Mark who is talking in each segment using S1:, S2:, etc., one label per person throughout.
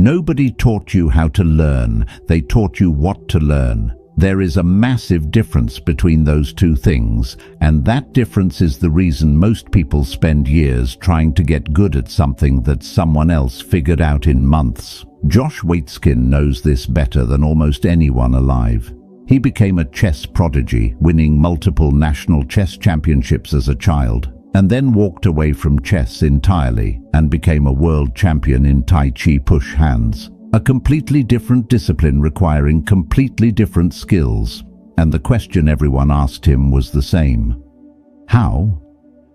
S1: Nobody taught you how to learn, they taught you what to learn. There is a massive difference between those two things, and that difference is the reason most people spend years trying to get good at something that someone else figured out in months. Josh Waitzkin knows this better than almost anyone alive. He became a chess prodigy, winning multiple national chess championships as a child, and then walked away from chess entirely and became a world champion in Tai Chi push hands. A completely different discipline requiring completely different skills, and the question everyone asked him was the same. How?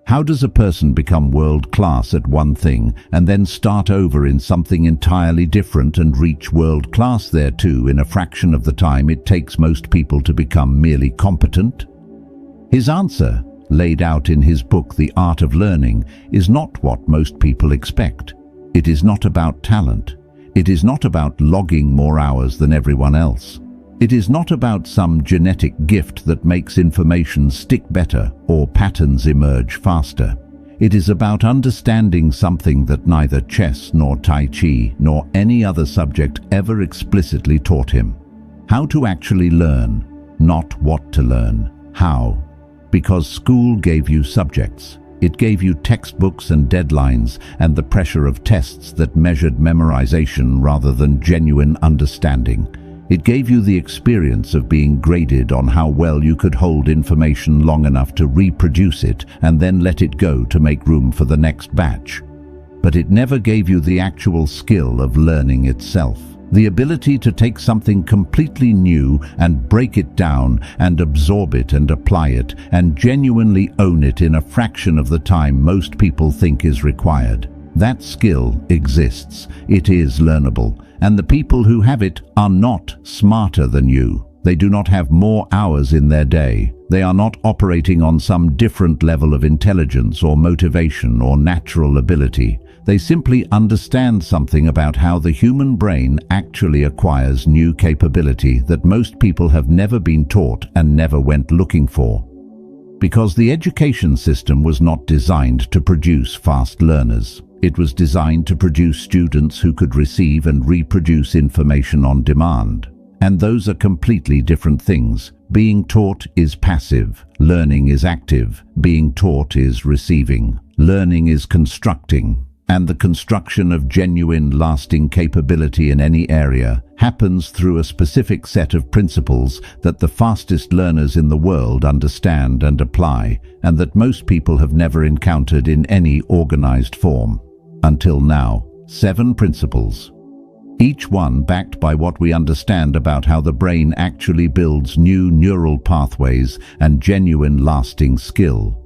S1: How does a person become world-class at one thing and then start over in something entirely different and reach world-class there too in a fraction of the time it takes most people to become merely competent? His answer, laid out in his book The Art of Learning, is not what most people expect. It is not about talent. It is not about logging more hours than everyone else. It is not about some genetic gift that makes information stick better or patterns emerge faster. It is about understanding something that neither chess nor Tai Chi nor any other subject ever explicitly taught him. How to actually learn, not what to learn. How? Because school gave you subjects. It gave you textbooks and deadlines and the pressure of tests that measured memorization rather than genuine understanding. It gave you the experience of being graded on how well you could hold information long enough to reproduce it and then let it go to make room for the next batch. But it never gave you the actual skill of learning itself. The ability to take something completely new and break it down and absorb it and apply it and genuinely own it in a fraction of the time most people think is required. That skill exists. It is learnable. And the people who have it are not smarter than you. They do not have more hours in their day. They are not operating on some different level of intelligence or motivation or natural ability. They simply understand something about how the human brain actually acquires new capability that most people have never been taught and never went looking for. Because the education system was not designed to produce fast learners. It was designed to produce students who could receive and reproduce information on demand. And those are completely different things. Being taught is passive. Learning is active. Being taught is receiving. Learning is constructing. And the construction of genuine, lasting capability in any area happens through a specific set of principles that the fastest learners in the world understand and apply, and that most people have never encountered in any organized form. Until now, 7 principles. Each one backed by what we understand about how the brain actually builds new neural pathways and genuine lasting skill.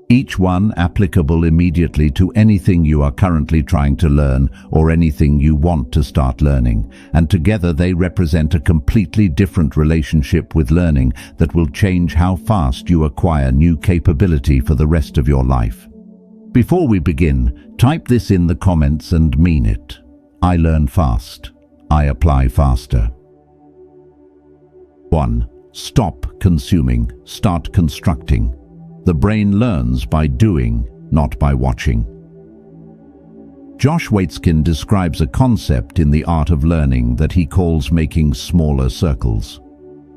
S1: Each one applicable immediately to anything you are currently trying to learn or anything you want to start learning, and together they represent a completely different relationship with learning that will change how fast you acquire new capability for the rest of your life. Before we begin, type this in the comments and mean it. I learn fast. I apply faster. 1. Stop consuming. Start constructing. The brain learns by doing, not by watching. Josh Waitzkin describes a concept in The Art of Learning that he calls making smaller circles.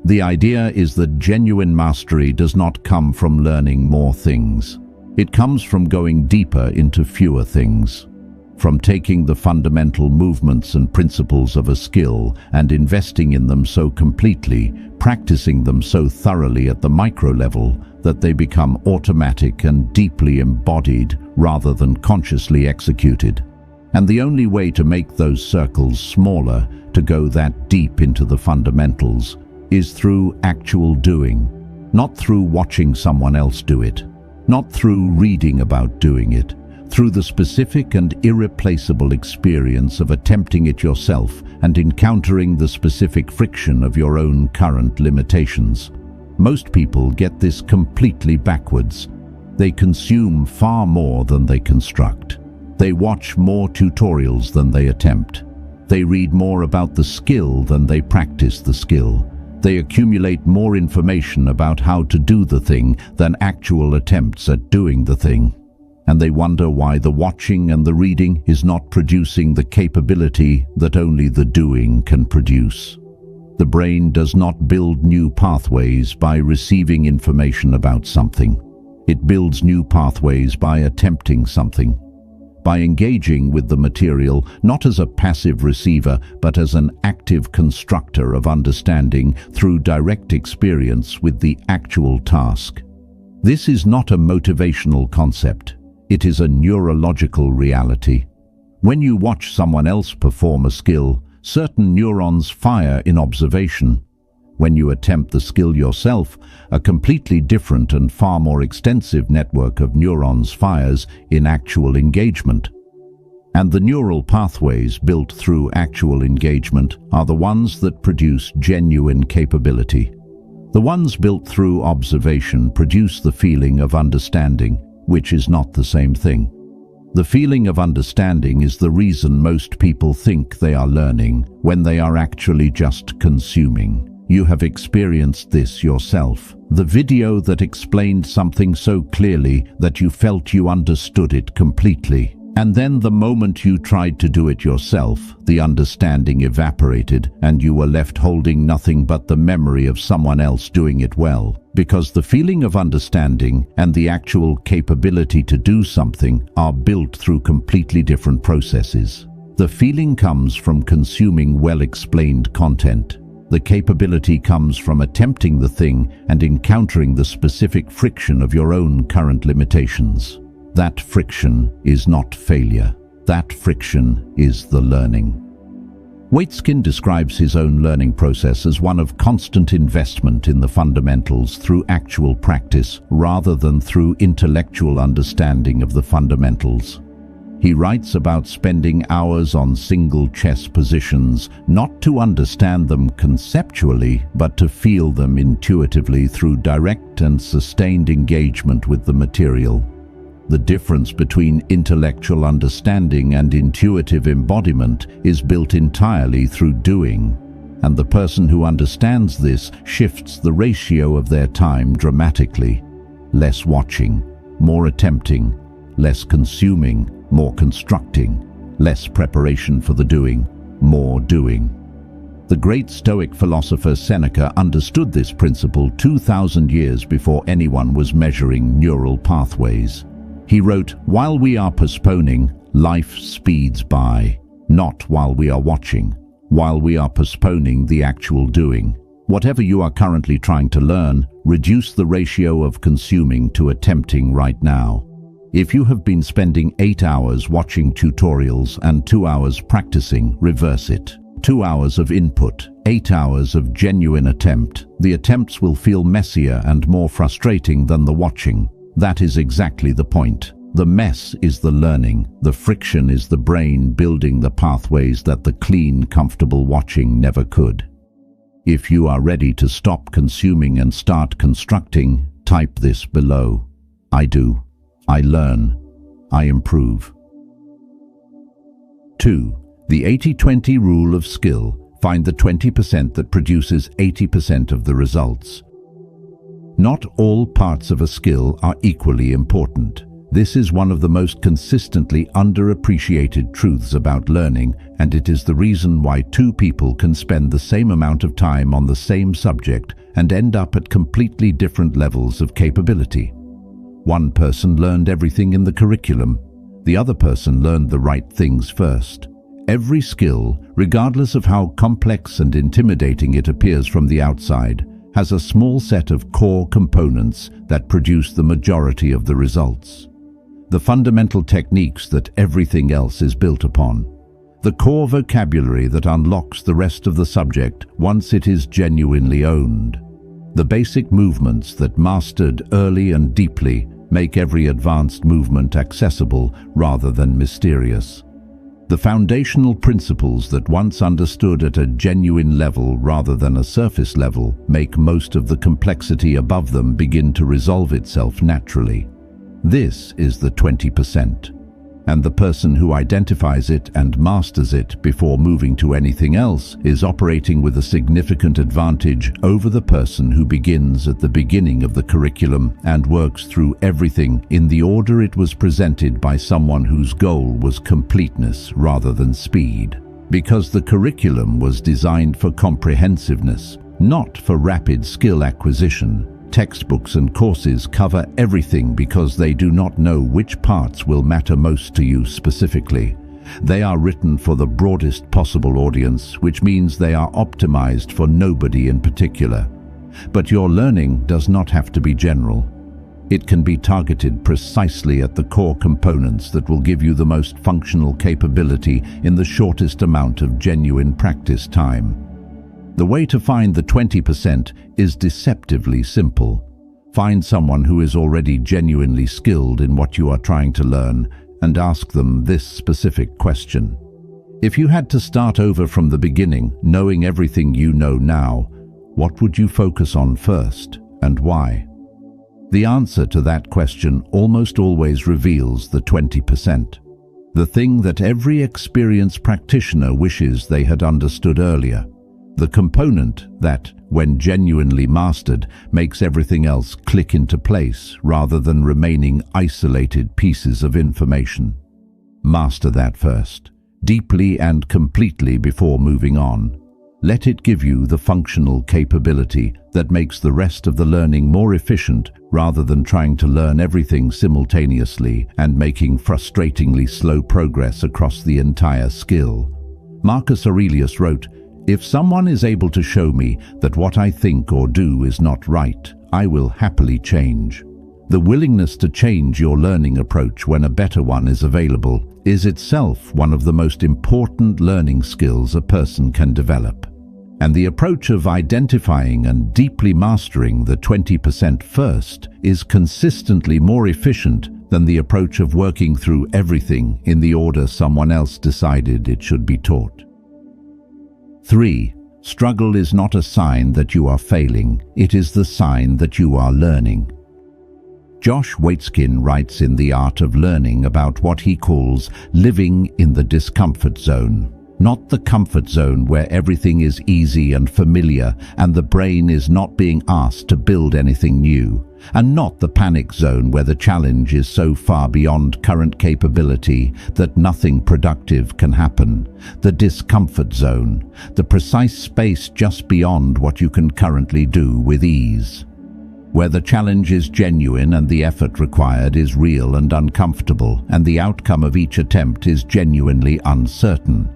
S1: The idea is that genuine mastery does not come from learning more things. It comes from going deeper into fewer things. From taking the fundamental movements and principles of a skill and investing in them so completely, practicing them so thoroughly at the micro level that they become automatic and deeply embodied rather than consciously executed. And the only way to make those circles smaller, to go that deep into the fundamentals, is through actual doing, not through watching someone else do it, not through reading about doing it, through the specific and irreplaceable experience of attempting it yourself and encountering the specific friction of your own current limitations. Most people get this completely backwards. They consume far more than they construct. They watch more tutorials than they attempt. They read more about the skill than they practice the skill. They accumulate more information about how to do the thing than actual attempts at doing the thing. and they wonder why the watching and the reading is not producing the capability that only the doing can produce. The brain does not build new pathways by receiving information about something. It builds new pathways by attempting something, by engaging with the material not as a passive receiver but as an active constructor of understanding through direct experience with the actual task. This is not a motivational concept. It is a neurological reality. When you watch someone else perform a skill, certain neurons fire in observation. When you attempt the skill yourself, a completely different and far more extensive network of neurons fires in actual engagement. And the neural pathways built through actual engagement are the ones that produce genuine capability. The ones built through observation produce the feeling of understanding, which is not the same thing. The feeling of understanding is the reason most people think they are learning when they are actually just consuming. You have experienced this yourself. The video that explained something so clearly that you felt you understood it completely. And then the moment you tried to do it yourself, the understanding evaporated and you were left holding nothing but the memory of someone else doing it well. Because the feeling of understanding and the actual capability to do something are built through completely different processes. The feeling comes from consuming well-explained content. The capability comes from attempting the thing and encountering the specific friction of your own current limitations. That friction is not failure. That friction is the learning. Waitzkin describes his own learning process as one of constant investment in the fundamentals through actual practice rather than through intellectual understanding of the fundamentals. He writes about spending hours on single chess positions, not to understand them conceptually, but to feel them intuitively through direct and sustained engagement with the material. The difference between intellectual understanding and intuitive embodiment is built entirely through doing, and the person who understands this shifts the ratio of their time dramatically. Less watching, more attempting, less consuming, more constructing, less preparation for the doing, more doing. The great Stoic philosopher Seneca understood this principle 2,000 years before anyone was measuring neural pathways. He wrote, "While we are postponing, life speeds by, not while we are watching, while we are postponing the actual doing. Whatever you are currently trying to learn, reduce the ratio of consuming to attempting right now. If you have been spending 8 hours watching tutorials and 2 hours practicing, reverse it. 2 hours of input, 8 hours of genuine attempt. The attempts will feel messier and more frustrating than the watching. That is exactly the point. The mess is the learning. The friction is the brain building the pathways that the clean, comfortable watching never could." If you are ready to stop consuming and start constructing, type this below. I do. I learn. I improve. 2. The 80-20 rule of skill. Find the 20% that produces 80% of the results. Not all parts of a skill are equally important. This is one of the most consistently underappreciated truths about learning, and it is the reason why two people can spend the same amount of time on the same subject and end up at completely different levels of capability. One person learned everything in the curriculum. The other person learned the right things first. Every skill, regardless of how complex and intimidating it appears from the outside, has a small set of core components that produce the majority of the results. The fundamental techniques that everything else is built upon. The core vocabulary that unlocks the rest of the subject once it is genuinely owned. The basic movements that, mastered early and deeply, make every advanced movement accessible rather than mysterious. The foundational principles that, once understood at a genuine level rather than a surface level, make most of the complexity above them begin to resolve itself naturally. This is the 20%. and the person who identifies it and masters it before moving to anything else is operating with a significant advantage over the person who begins at the beginning of the curriculum and works through everything in the order it was presented by someone whose goal was completeness rather than speed. Because the curriculum was designed for comprehensiveness, not for rapid skill acquisition. Textbooks and courses cover everything because they do not know which parts will matter most to you specifically. They are written for the broadest possible audience, which means they are optimized for nobody in particular. But your learning does not have to be general. It can be targeted precisely at the core components that will give you the most functional capability in the shortest amount of genuine practice time. The way to find the 20% is deceptively simple. Find someone who is already genuinely skilled in what you are trying to learn and ask them this specific question. If you had to start over from the beginning, knowing everything you know now, what would you focus on first and why? The answer to that question almost always reveals the 20%. The thing that every experienced practitioner wishes they had understood earlier. The component that, when genuinely mastered, makes everything else click into place rather than remaining isolated pieces of information. Master that first, deeply and completely before moving on. Let it give you the functional capability that makes the rest of the learning more efficient rather than trying to learn everything simultaneously and making frustratingly slow progress across the entire skill. Marcus Aurelius wrote, "If someone is able to show me that what I think or do is not right, I will happily change." The willingness to change your learning approach when a better one is available is itself one of the most important learning skills a person can develop. And the approach of identifying and deeply mastering the 20% first is consistently more efficient than the approach of working through everything in the order someone else decided it should be taught. 3. Struggle is not a sign that you are failing, it is the sign that you are learning. Josh Waitzkin writes in The Art of Learning about what he calls living in the discomfort zone. Not the comfort zone where everything is easy and familiar and the brain is not being asked to build anything new, and not the panic zone where the challenge is so far beyond current capability that nothing productive can happen. The discomfort zone, the precise space just beyond what you can currently do with ease. Where the challenge is genuine and the effort required is real and uncomfortable, and the outcome of each attempt is genuinely uncertain.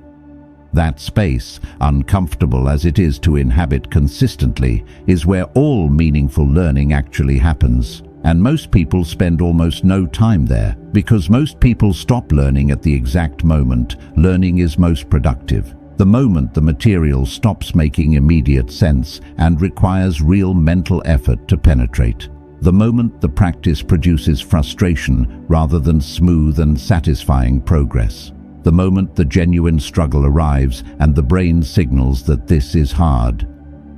S1: That space, uncomfortable as it is to inhabit consistently, is where all meaningful learning actually happens. And most people spend almost no time there, because most people stop learning at the exact moment learning is most productive. The moment the material stops making immediate sense and requires real mental effort to penetrate. The moment the practice produces frustration rather than smooth and satisfying progress. The moment the genuine struggle arrives and the brain signals that this is hard.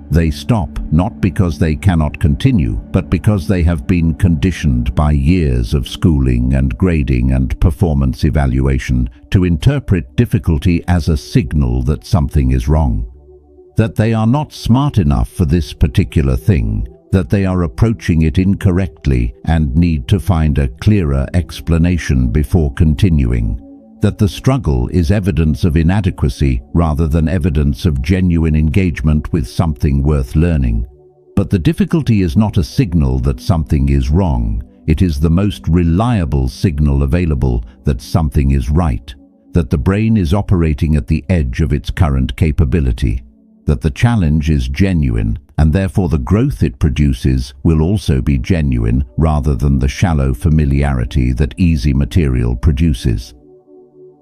S1: They stop, not because they cannot continue, but because they have been conditioned by years of schooling and grading and performance evaluation to interpret difficulty as a signal that something is wrong. That they are not smart enough for this particular thing, that they are approaching it incorrectly and need to find a clearer explanation before continuing. That the struggle is evidence of inadequacy rather than evidence of genuine engagement with something worth learning. But the difficulty is not a signal that something is wrong. It is the most reliable signal available that something is right, that the brain is operating at the edge of its current capability, that the challenge is genuine, and therefore the growth it produces will also be genuine rather than the shallow familiarity that easy material produces.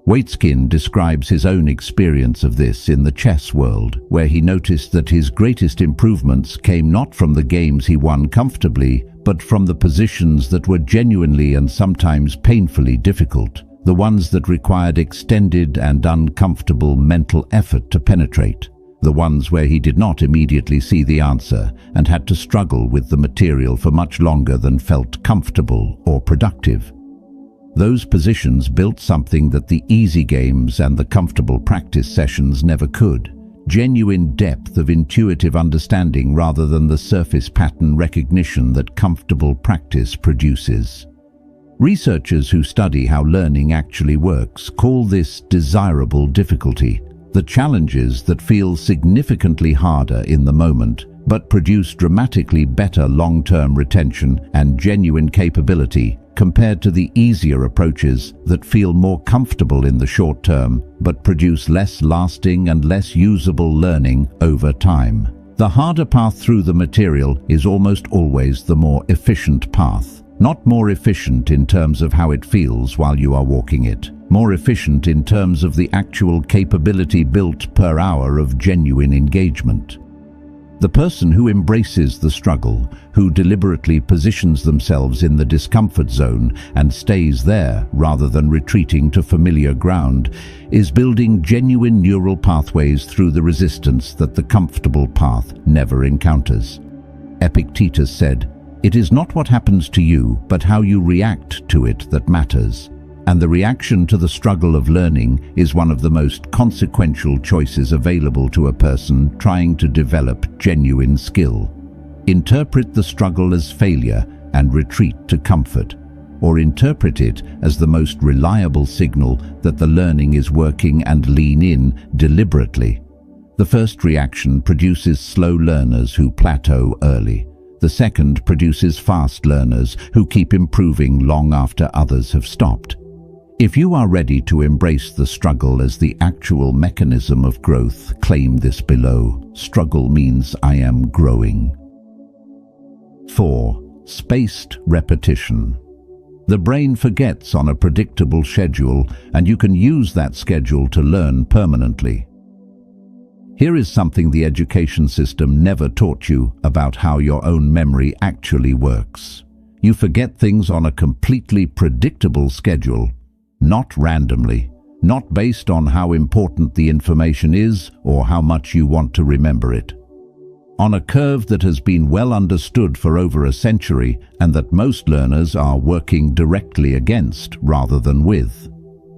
S1: Waitzkin describes his own experience of this in the chess world, where he noticed that his greatest improvements came not from the games he won comfortably, but from the positions that were genuinely and sometimes painfully difficult, the ones that required extended and uncomfortable mental effort to penetrate, the ones where he did not immediately see the answer and had to struggle with the material for much longer than felt comfortable or productive. Those positions built something that the easy games and the comfortable practice sessions never could. Genuine depth of intuitive understanding rather than the surface pattern recognition that comfortable practice produces. Researchers who study how learning actually works call this desirable difficulty, the challenges that feel significantly harder in the moment but produce dramatically better long-term retention and genuine capability compared to the easier approaches that feel more comfortable in the short term but produce less lasting and less usable learning over time. The harder path through the material is almost always the more efficient path. Not more efficient in terms of how it feels while you are walking it, more efficient in terms of the actual capability built per hour of genuine engagement. The person who embraces the struggle, who deliberately positions themselves in the discomfort zone and stays there rather than retreating to familiar ground, is building genuine neural pathways through the resistance that the comfortable path never encounters. Epictetus said, "It is not what happens to you, but how you react to it that matters." And the reaction to the struggle of learning is one of the most consequential choices available to a person trying to develop genuine skill. Interpret the struggle as failure and retreat to comfort, or interpret it as the most reliable signal that the learning is working and lean in deliberately. The first reaction produces slow learners who plateau early. The second produces fast learners who keep improving long after others have stopped. If you are ready to embrace the struggle as the actual mechanism of growth, claim this below. Struggle means I am growing. 4. Spaced repetition. The brain forgets on a predictable schedule, and you can use that schedule to learn permanently. Here is something the education system never taught you about how your own memory actually works. You forget things on a completely predictable schedule, not randomly, not based on how important the information is or how much you want to remember it. On a curve that has been well understood for over a century and that most learners are working directly against rather than with.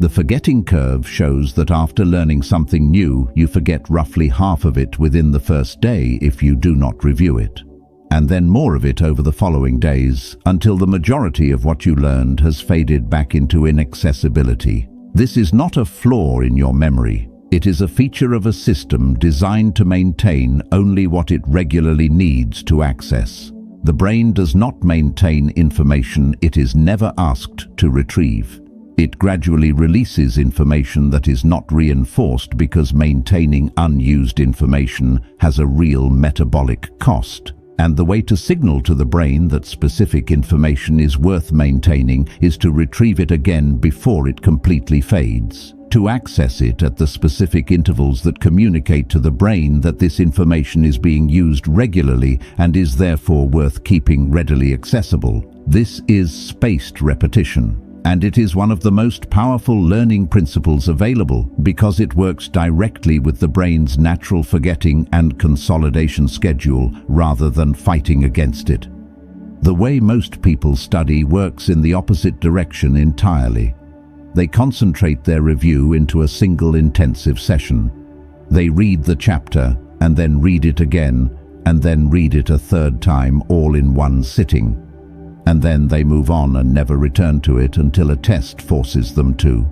S1: The forgetting curve shows that after learning something new, you forget roughly half of it within the first day if you do not review it, and then more of it over the following days until the majority of what you learned has faded back into inaccessibility. This is not a flaw in your memory. It is a feature of a system designed to maintain only what it regularly needs to access. The brain does not maintain information it is never asked to retrieve. It gradually releases information that is not reinforced because maintaining unused information has a real metabolic cost. And the way to signal to the brain that specific information is worth maintaining is to retrieve it again before it completely fades. To access it at the specific intervals that communicate to the brain that this information is being used regularly and is therefore worth keeping readily accessible. This is spaced repetition. And it is one of the most powerful learning principles available because it works directly with the brain's natural forgetting and consolidation schedule rather than fighting against it. The way most people study works in the opposite direction entirely. They concentrate their review into a single intensive session. They read the chapter and then read it again and then read it a third time all in one sitting. And then they move on and never return to it until a test forces them to.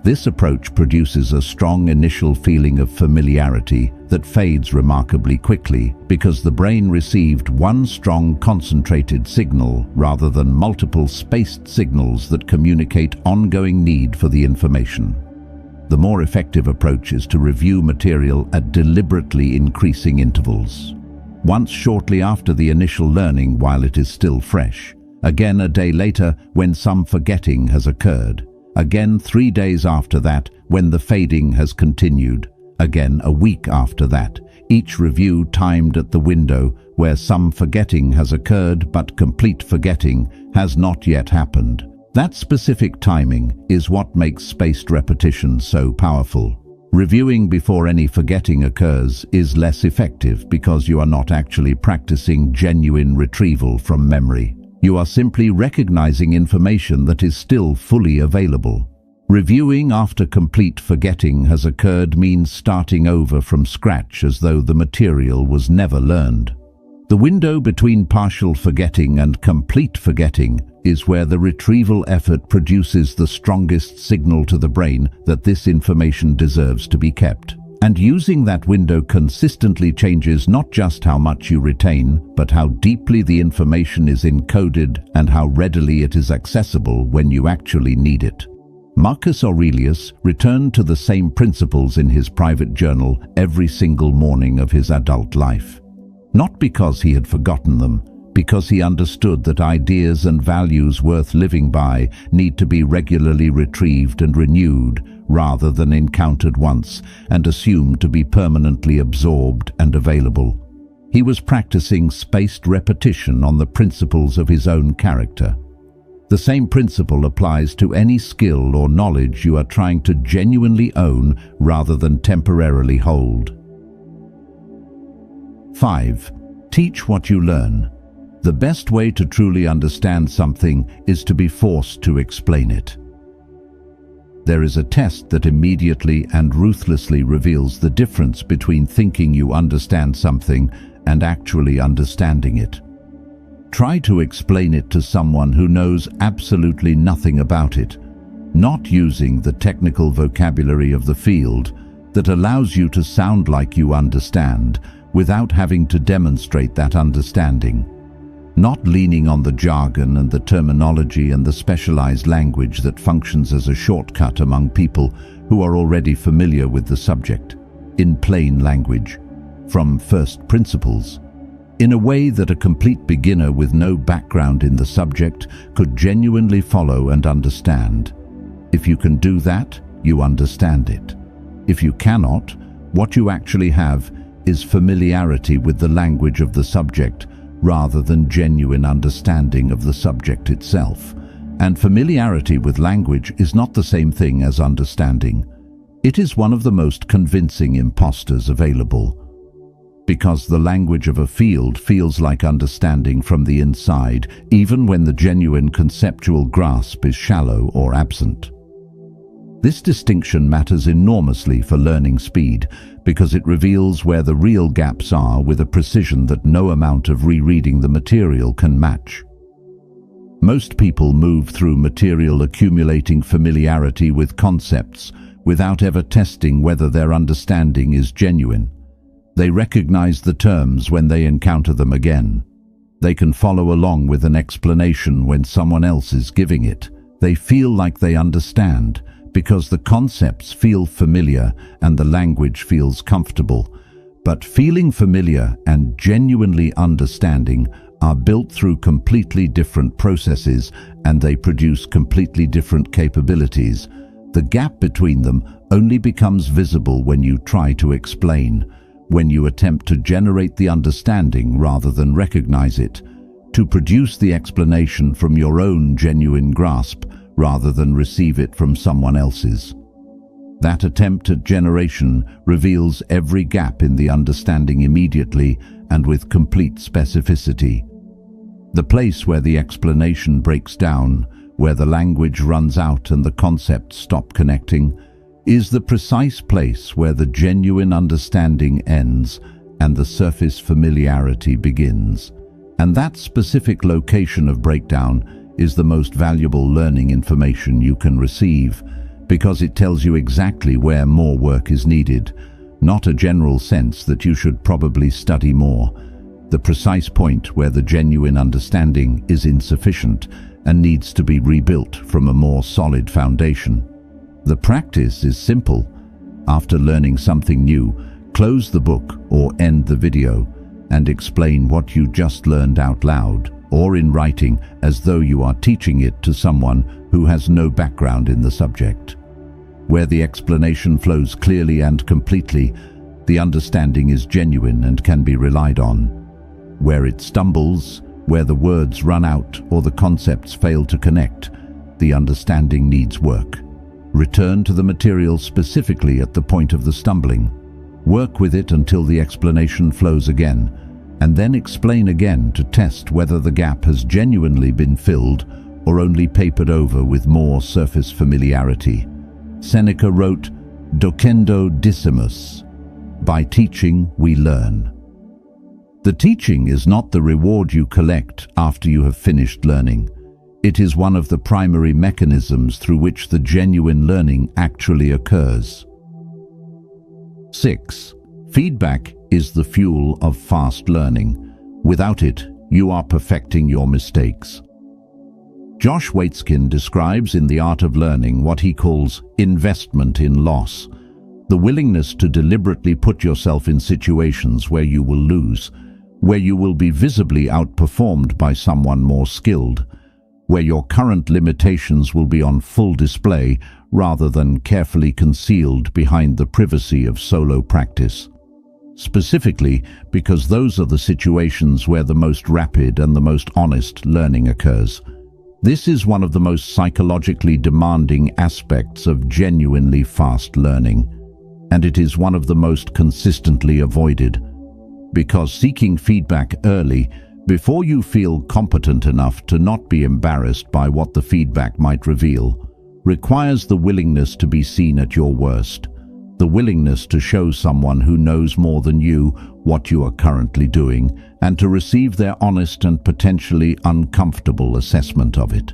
S1: This approach produces a strong initial feeling of familiarity that fades remarkably quickly because the brain received one strong concentrated signal rather than multiple spaced signals that communicate ongoing need for the information. The more effective approach is to review material at deliberately increasing intervals. Once shortly after the initial learning while it is still fresh, again a day later when some forgetting has occurred, again 3 days after that when the fading has continued, again a week after that, each review timed at the window where some forgetting has occurred but complete forgetting has not yet happened. That specific timing is what makes spaced repetition so powerful. Reviewing before any forgetting occurs is less effective because you are not actually practicing genuine retrieval from memory. You are simply recognizing information that is still fully available. Reviewing after complete forgetting has occurred means starting over from scratch as though the material was never learned. The window between partial forgetting and complete forgetting is where the retrieval effort produces the strongest signal to the brain that this information deserves to be kept. And using that window consistently changes not just how much you retain, but how deeply the information is encoded and how readily it is accessible when you actually need it. Marcus Aurelius returned to the same principles in his private journal every single morning of his adult life. Not because he had forgotten them, because he understood that ideas and values worth living by need to be regularly retrieved and renewed rather than encountered once and assumed to be permanently absorbed and available. He was practicing spaced repetition on the principles of his own character. The same principle applies to any skill or knowledge you are trying to genuinely own rather than temporarily hold. 5. Teach what you learn. The best way to truly understand something is to be forced to explain it. There is a test that immediately and ruthlessly reveals the difference between thinking you understand something and actually understanding it. Try to explain it to someone who knows absolutely nothing about it, not using the technical vocabulary of the field that allows you to sound like you understand without having to demonstrate that understanding. Not leaning on the jargon and the terminology and the specialized language that functions as a shortcut among people who are already familiar with the subject, in plain language, from first principles, in a way that a complete beginner with no background in the subject could genuinely follow and understand. If you can do that, you understand it. If you cannot, what you actually have is familiarity with the language of the subject rather than genuine understanding of the subject itself. And familiarity with language is not the same thing as understanding. It is one of the most convincing imposters available, because the language of a field feels like understanding from the inside, even when the genuine conceptual grasp is shallow or absent. This distinction matters enormously for learning speed, because it reveals where the real gaps are with a precision that no amount of rereading the material can match. Most people move through material accumulating familiarity with concepts without ever testing whether their understanding is genuine. They recognize the terms when they encounter them again. They can follow along with an explanation when someone else is giving it. They feel like they understand, because the concepts feel familiar and the language feels comfortable. But feeling familiar and genuinely understanding are built through completely different processes, and they produce completely different capabilities. The gap between them only becomes visible when you try to explain, when you attempt to generate the understanding rather than recognize it, to produce the explanation from your own genuine grasp rather than receive it from someone else's. That attempt at generation reveals every gap in the understanding immediately and with complete specificity. The place where the explanation breaks down, where the language runs out and the concepts stop connecting, is the precise place where the genuine understanding ends and the surface familiarity begins. And that specific location of breakdown is the most valuable learning information you can receive, because it tells you exactly where more work is needed, not a general sense that you should probably study more. The precise point where the genuine understanding is insufficient and needs to be rebuilt from a more solid foundation. The practice is simple. After learning something new, close the book or end the video and explain what you just learned out loud or in writing, as though you are teaching it to someone who has no background in the subject. Where the explanation flows clearly and completely, the understanding is genuine and can be relied on. Where it stumbles, where the words run out or the concepts fail to connect, the understanding needs work. Return to the material specifically at the point of the stumbling. Work with it until the explanation flows again. and then explain again to test whether the gap has genuinely been filled or only papered over with more surface familiarity. Seneca wrote, "Docendo discimus." By teaching, we learn. The teaching is not the reward you collect after you have finished learning. It is one of the primary mechanisms through which the genuine learning actually occurs. 6. Feedback is the fuel of fast learning. Without it, you are perfecting your mistakes. Josh Waitzkin describes in The Art of Learning what he calls investment in loss, the willingness to deliberately put yourself in situations where you will lose, where you will be visibly outperformed by someone more skilled, where your current limitations will be on full display rather than carefully concealed behind the privacy of solo practice. Specifically, because those are the situations where the most rapid and the most honest learning occurs. This is one of the most psychologically demanding aspects of genuinely fast learning, and it is one of the most consistently avoided. Because seeking feedback early, before you feel competent enough to not be embarrassed by what the feedback might reveal, requires the willingness to be seen at your worst, the willingness to show someone who knows more than you what you are currently doing, and to receive their honest and potentially uncomfortable assessment of it.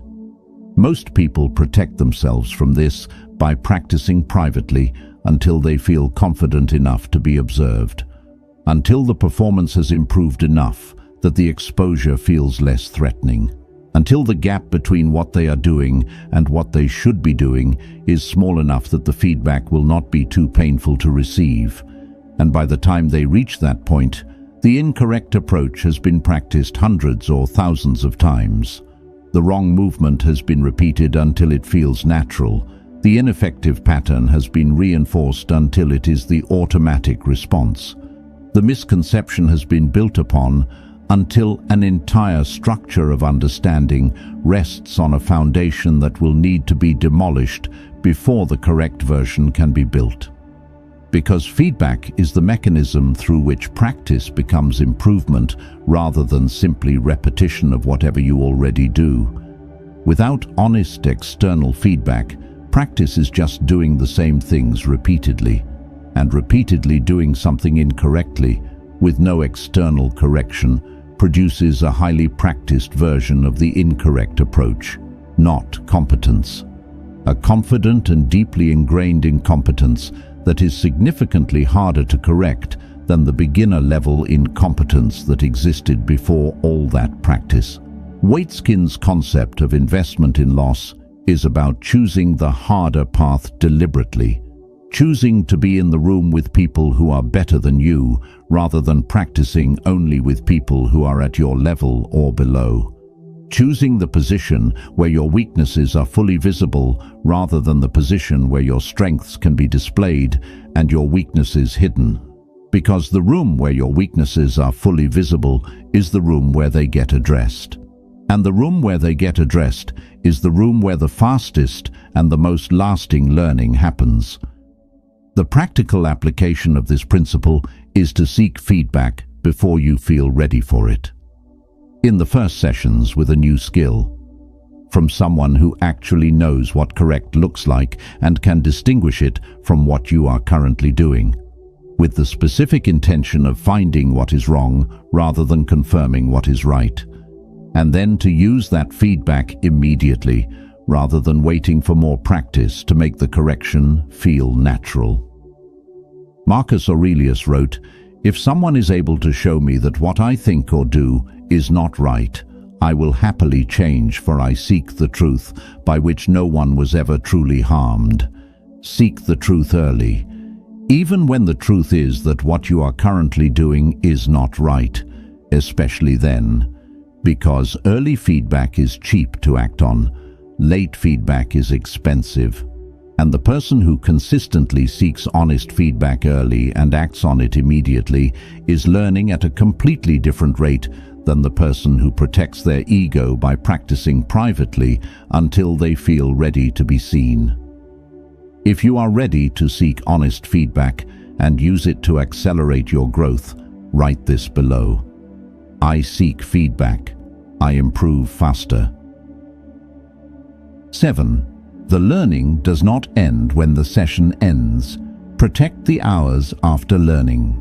S1: Most people protect themselves from this by practicing privately until they feel confident enough to be observed, until the performance has improved enough that the exposure feels less threatening, until the gap between what they are doing and what they should be doing is small enough that the feedback will not be too painful to receive. And by the time they reach that point, the incorrect approach has been practiced hundreds or thousands of times. The wrong movement has been repeated until it feels natural. The ineffective pattern has been reinforced until it is the automatic response. The misconception has been built upon until an entire structure of understanding rests on a foundation that will need to be demolished before the correct version can be built. Because feedback is the mechanism through which practice becomes improvement rather than simply repetition of whatever you already do. Without honest external feedback, practice is just doing the same things repeatedly, and repeatedly doing something incorrectly with no external correction produces a highly practiced version of the incorrect approach, not competence. A confident and deeply ingrained incompetence that is significantly harder to correct than the beginner-level incompetence that existed before all that practice. Waitzkin's concept of investment in loss is about choosing the harder path deliberately, choosing to be in the room with people who are better than you rather than practicing only with people who are at your level or below. Choosing the position where your weaknesses are fully visible rather than the position where your strengths can be displayed and your weaknesses hidden. Because the room where your weaknesses are fully visible is the room where they get addressed. And the room where they get addressed is the room where the fastest and the most lasting learning happens. The practical application of this principle is to seek feedback before you feel ready for it. In the first sessions with a new skill, from someone who actually knows what correct looks like and can distinguish it from what you are currently doing, with the specific intention of finding what is wrong rather than confirming what is right, and then to use that feedback immediately rather than waiting for more practice to make the correction feel natural. Marcus Aurelius wrote, "If someone is able to show me that what I think or do is not right, I will happily change, for I seek the truth, by which no one was ever truly harmed." Seek the truth early, even when the truth is that what you are currently doing is not right, especially then, because early feedback is cheap to act on, late feedback is expensive. And the person who consistently seeks honest feedback early and acts on it immediately is learning at a completely different rate than the person who protects their ego by practicing privately until they feel ready to be seen. If you are ready to seek honest feedback and use it to accelerate your growth, write this below. I seek feedback. I improve faster. 7. The learning does not end when the session ends. Protect the hours after learning.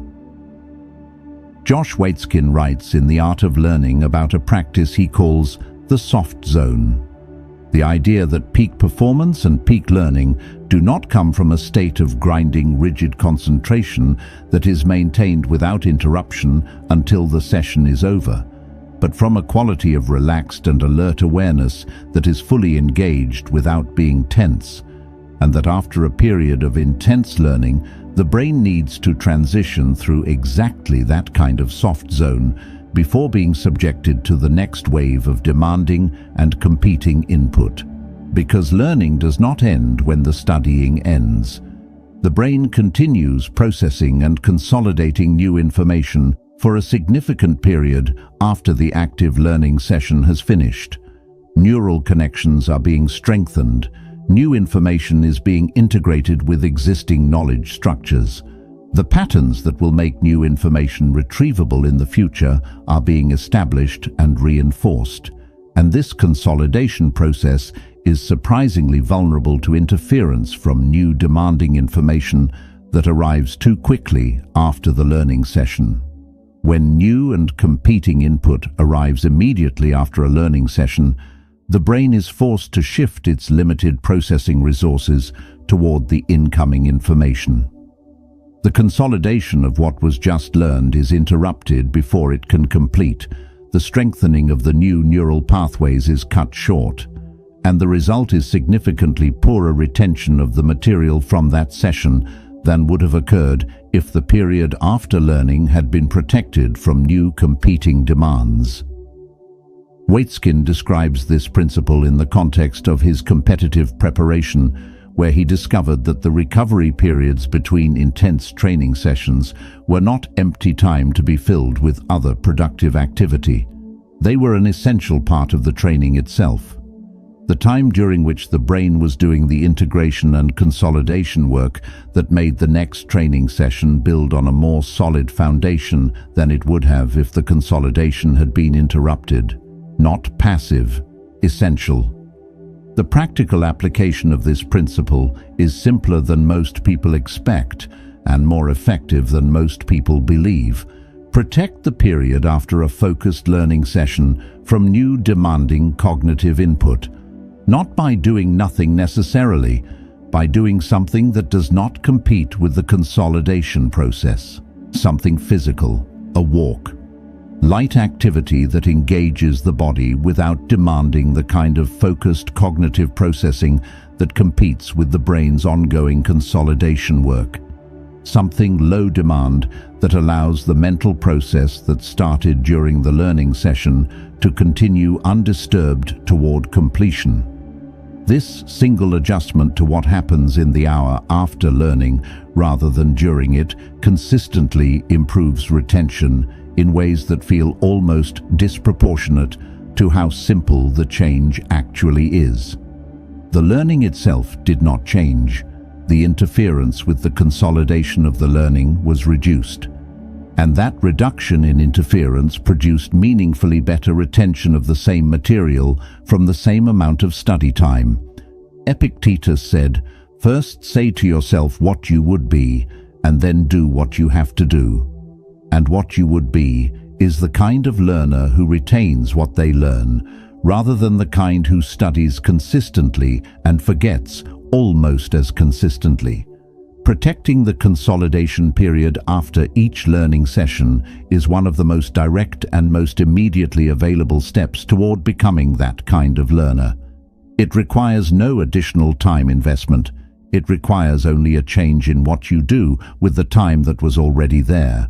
S1: Josh Waitzkin writes in The Art of Learning about a practice he calls the soft zone. The idea that peak performance and peak learning do not come from a state of grinding, rigid concentration that is maintained without interruption until the session is over, but from a quality of relaxed and alert awareness that is fully engaged without being tense, and that after a period of intense learning, the brain needs to transition through exactly that kind of soft zone before being subjected to the next wave of demanding and competing input. Because learning does not end when the studying ends. The brain continues processing and consolidating new information for a significant period after the active learning session has finished. Neural connections are being strengthened. New information is being integrated with existing knowledge structures. The patterns that will make new information retrievable in the future are being established and reinforced. And this consolidation process is surprisingly vulnerable to interference from new demanding information that arrives too quickly after the learning session. When new and competing input arrives immediately after a learning session, the brain is forced to shift its limited processing resources toward the incoming information. The consolidation of what was just learned is interrupted before it can complete. The strengthening of the new neural pathways is cut short, and the result is significantly poorer retention of the material from that session than would have occurred if the period after learning had been protected from new competing demands. Waitzkin describes this principle in the context of his competitive preparation, where he discovered that the recovery periods between intense training sessions were not empty time to be filled with other productive activity. They were an essential part of the training itself. The time during which the brain was doing the integration and consolidation work that made the next training session build on a more solid foundation than it would have if the consolidation had been interrupted. Not passive, essential. The practical application of this principle is simpler than most people expect and more effective than most people believe. Protect the period after a focused learning session from new demanding cognitive input, not by doing nothing necessarily, by doing something that does not compete with the consolidation process. Something physical, a walk. Light activity that engages the body without demanding the kind of focused cognitive processing that competes with the brain's ongoing consolidation work. Something low demand that allows the mental process that started during the learning session to continue undisturbed toward completion. This single adjustment to what happens in the hour after learning rather than during it consistently improves retention in ways that feel almost disproportionate to how simple the change actually is. The learning itself did not change. The interference with the consolidation of the learning was reduced, and that reduction in interference produced meaningfully better retention of the same material from the same amount of study time. Epictetus said, "First say to yourself what you would be, and then do what you have to do." And what you would be is the kind of learner who retains what they learn, rather than the kind who studies consistently and forgets almost as consistently. Protecting the consolidation period after each learning session is one of the most direct and most immediately available steps toward becoming that kind of learner. It requires no additional time investment. It requires only a change in what you do with the time that was already there.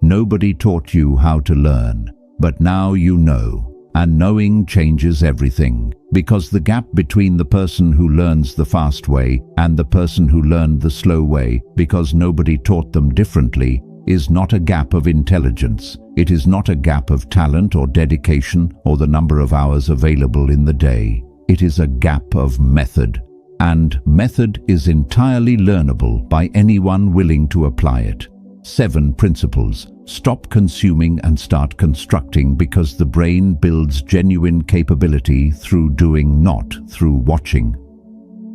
S1: Nobody taught you how to learn, but now you know, and knowing changes everything, because the gap between the person who learns the fast way and the person who learned the slow way because nobody taught them differently is not a gap of intelligence. It is not a gap of talent or dedication or the number of hours available in the day. It is a gap of method, and method is entirely learnable by anyone willing to apply it. 7 principles Stop consuming and start constructing, because the brain builds genuine capability through doing, not through watching.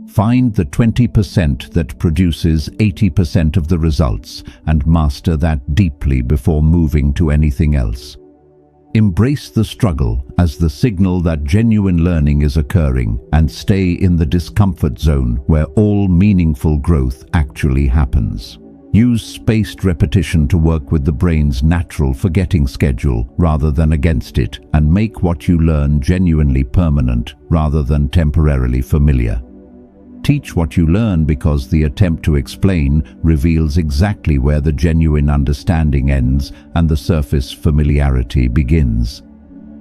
S1: Find the 20% that produces 80% of the results and master that deeply before moving to anything else. Embrace the struggle as the signal that genuine learning is occurring, and stay in the discomfort zone where all meaningful growth actually happens. Use spaced repetition to work with the brain's natural forgetting schedule rather than against it, and make what you learn genuinely permanent rather than temporarily familiar. Teach what you learn, because the attempt to explain reveals exactly where the genuine understanding ends and the surface familiarity begins.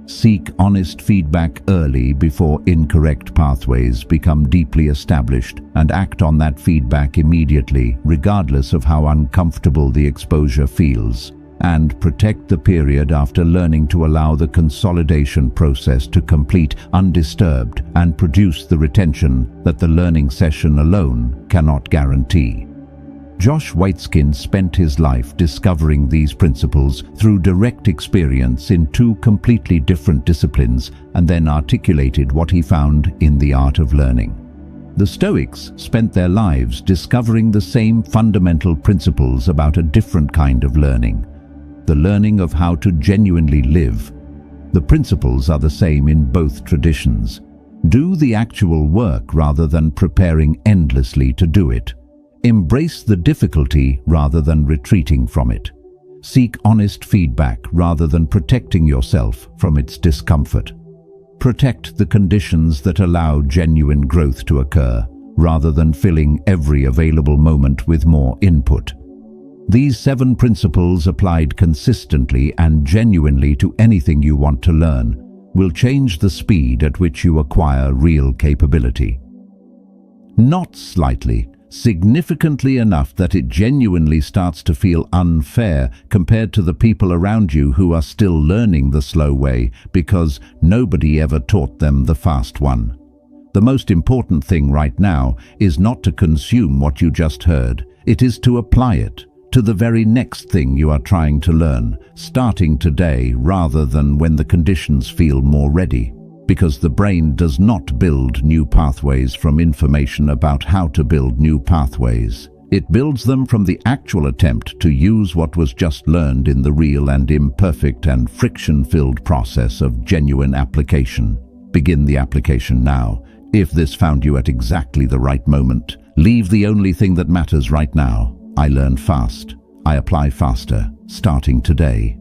S1: Seek honest feedback early before incorrect pathways become deeply established, and act on that feedback immediately, regardless of how uncomfortable the exposure feels. And protect the period after learning to allow the consolidation process to complete undisturbed and produce the retention that the learning session alone cannot guarantee. Josh Waitzkin spent his life discovering these principles through direct experience in two completely different disciplines, and then articulated what he found in the art of learning. The Stoics spent their lives discovering the same fundamental principles about a different kind of learning, the learning of how to genuinely live. The principles are the same in both traditions. Do the actual work rather than preparing endlessly to do it. Embrace the difficulty rather than retreating from it. Seek honest feedback rather than protecting yourself from its discomfort. Protect the conditions that allow genuine growth to occur, rather than filling every available moment with more input. These 7 principles, applied consistently and genuinely to anything you want to learn, will change the speed at which you acquire real capability. Not slightly, significantly enough that it genuinely starts to feel unfair compared to the people around you who are still learning the slow way, because nobody ever taught them the fast one. The most important thing right now is not to consume what you just heard. It is to apply it to the very next thing you are trying to learn, starting today rather than when the conditions feel more ready. Because the brain does not build new pathways from information about how to build new pathways. It builds them from the actual attempt to use what was just learned in the real and imperfect and friction-filled process of genuine application. Begin the application now. If this found you at exactly the right moment, leave the only thing that matters right now. I learn fast. I apply faster, starting today.